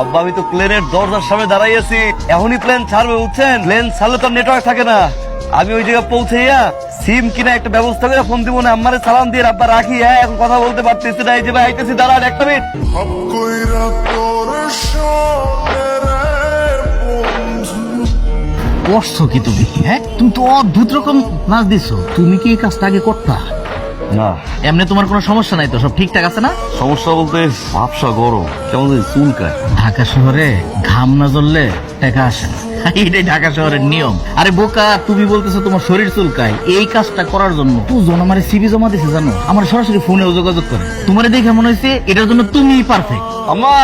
আব্বা আমি তো প্লেনের দরজার সামনে দাঁড়াই আছি, এখনই প্লেন ছাড়বে বুঝছেন? প্লেন ছাড়লে তো নেটওয়ার্ক থাকে না। আমি ওই জায়গায় পৌঁছাইয়া সিম কিনা একটা ব্যবস্থা করে ফোন দিব না, আম্মারে সালাম দিয়ে আব্বা রাখি। হ্যাঁ এখন কথা বলতে পারতেছি না, এই যে ভাই আইতেছি, দাঁড়ান একটা মিনিট। করছো কি তুমি? হ্যাঁ তুমি তো অদ্ভুত রকম নাচ দিছো। তুমি কি এই কাজটা আগে করতা? না এমনি তোমার কোনো সমস্যা নাই তো? সব ঠিকঠাক আছে না? সমস্যা বলতে ভাবসা গরম কেমন জানি চুলকায়। ঢাকা শহরে ঘাম না জ্বললে টাকা আসে না, এটাই ঢাকা শহরের নিয়ম। আরে বোকা, তুমি বলতেছো তোমার শরীর চুলকায়। এই কাজটা করার জন্য দুজন আমার সিভি জমা দিছে জানো, আমার সরাসরি ফোনে যোগাযোগ করে। তোমার দেখে মনে হয়েছে এটার জন্য তুমিই পারফেক্ট। আম্মা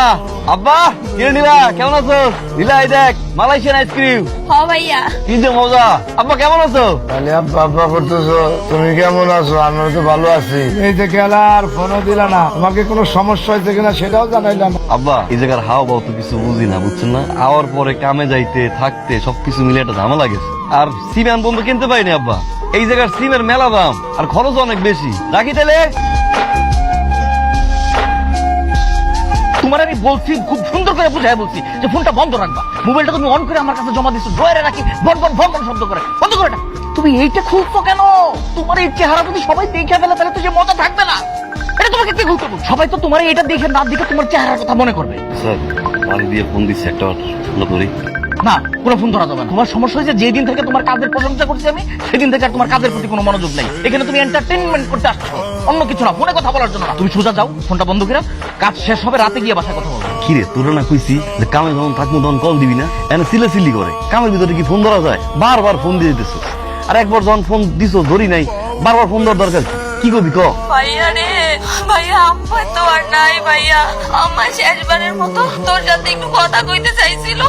আব্বা কিরে নীলা কেমন আছো? নীলা এই দেখ মালয়েশিয়ান আইসক্রিম, হ ভাইয়া। কি যে মজা। আব্বা কেমন আছো? তাহলে আব্বা করতেছো, তুমি কেমন আছো? আমরা তো ভালো আছি। এই যে গেলা আর ফোনও দিলা না, তোমাকে কোনো সমস্যা হয়েছে কিনা সেটাও জানাইলা না। আব্বা এই জায়গার হাওয়া বাও তো কিছু বুঝি না বুঝছেন না, আওয়ার পরে কামে যাইতে থাকতে সবকিছু মিলে একটা ঝামেলা গেছে। আর সিম বন্ধু কিনতে পাইনি আব্বা, এই জায়গার সিমের মেলা দাম আর খরচ অনেক বেশি। রাখি তাহলে। তোমার আমি বলছি, খুব সুন্দর করে বুঝাই বলছি যে ফোনটা বন্ধ রাখবা। মোবাইলটা তুমি অন করে আমার কাছে জমা দিচ্ছ, ড্রয়ারে রাখি ভন ভন ভন ভন শব্দ করে। বন্ধ করে এটা। তুমি এইটা খুলছো কেন? তোমার এই চেহারা যদি সবাই দেখে ফেলে তাহলে তো সে মজা থাকবে না। এটা তোমাকে কে খুলতে বলছে? সবাই তো তোমার এটা দেখে না দেখে তোমার চেহারার কথা মনে করবে। স্যার বাড়ি দিয়ে ফোন দিচ্ছে, একটা ফোন করি। না, কোনো ফোন ধরা যাবে না। তোমার সমস্যা হয়েছে যেদিন থেকে তোমার কাজের প্রশংসা করছি আমি, সেদিন থেকে আর তোমার কাজের প্রতি কোনো মনোযোগ নেই। এখানে তুমি এন্টারটেইনমেন্ট করতে আসছো, অন্য কিছু না, ফোনে কথা বলার জন্য না। তুমি সোজা যাও, ফোনটা বন্ধ করে কাজ শেষ হবে, রাতে গিয়ে বাসায় কথা বলবো। কিরে তোরা না কইছি যে কামে যখন থাকবো তখন কল দিবি না, এনে সিলে সিলি করে। কামের ভিতরে কি ফোন ধরা যায়? বারবার ফোন দিয়ে দিতেছ, আর একবার যখন ফোন দিছো ধরি নাই, বারবার ফোন দেওয়ার দরকার কি করবি ক? ভাইয়া রে, ভাইয়া আম্মা তো আর নাই ভাইয়া। আম্মা শেষবারের মতো তোর সাথে একটু কথা কইতে চাইছিল,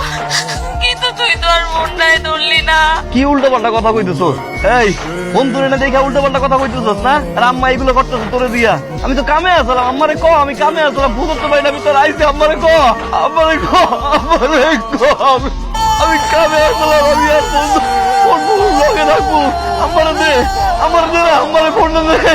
কিন্তু তুই তো আর মনটাই ধরলি না। কি উল্টো পাল্টা কথা কইতেছ? এই ফোন তুলে না দেখে উল্টো পাল্টা কথা কইতেছ না? আর আম্মা এগুলো করতেছ তোরে দিয়া? আমি তো কামে আসলাম, আম্মারে ক আমি কামে আসলাম, ফোন করতে পারি না, আমি তোর আইসি। আম্মারে ক, আম্মারে ক, আম্মারে ক, আমি কামে আসলাম, আমি আর ফোন লগে রাখবো। আম্মারে দে, আম্মারে দে, আম্মারে ফোনটা দে।